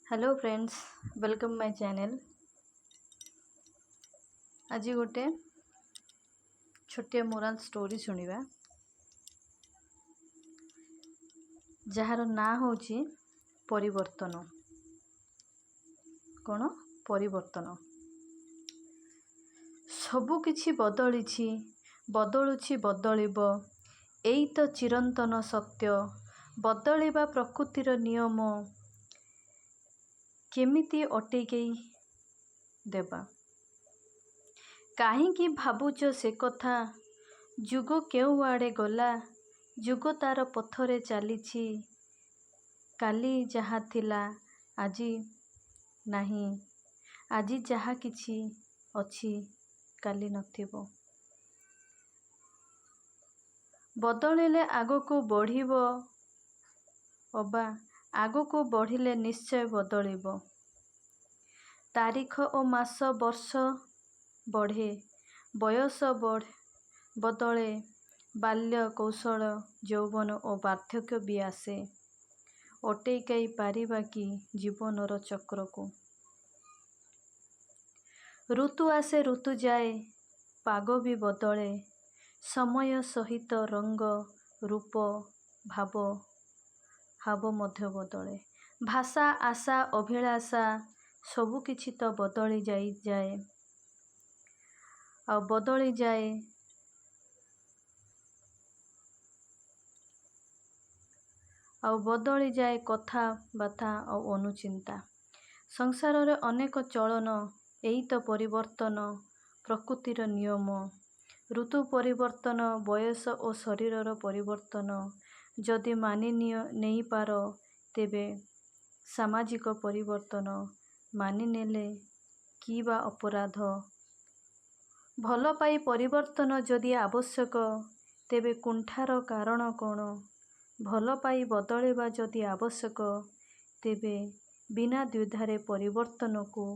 Hello friends, welcome my channel. आज गोटे छोटे मोराल स्टोरी सुनिबा जार ना होची परिवर्तन। कौन परिवर्तन? सबु किछि बदलिछि, बदलुछि, बदलिब। एई तो चिरंतन सत्य। बदलिबा प्रकृतिर नियम। केमिति अटेकै देबा? काहींकि भाबुच से कथा? जुग केउ आड़े गला? जुग तार पथरे चलीछि। काली जहा थिला आजी नाही। आजी जहा किछि अछि काली नथिबो। बदलिले आगको बढ़िबो, अबा आगको बढ़िले निश्चय बदलिबो। तारीख ओ मास वर्ष बढ़े, बयस बदले, बाल्य कौशल यौवन ओ वार्धक्य भी आसे। अटेकाई पारिबा कि जीवनर चक्र को? ऋतु आसे ऋतु जाए, पाग भी बदले। समय सहित रंग रूप भाव हाव मध्य बदले। भाषा आशा अभिलाषा सबु किछि तो बदली जाए आ बदली जाए। बदली जाए कथा बाथा और अनुचिंता। संसार रे अनेक चलन, एई तो परिवर्तन प्रकृतिर नियम। ऋतु परिवर्तन, बयस और शरीरर परिवर्तन जदि मानि नहीं पार, तेबे सामाजिक परिवर्तन मानि नेले कि बा अपराध? भल पाई परिवर्तन जदि आवश्यक, तेबे कुंठार कारण कौन? भल पाई बदलिबा जदि आवश्यक, तेबे बिना द्विधारे परिवर्तन को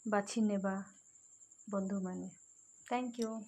बाछि नेबा बंधु माने। Thank you.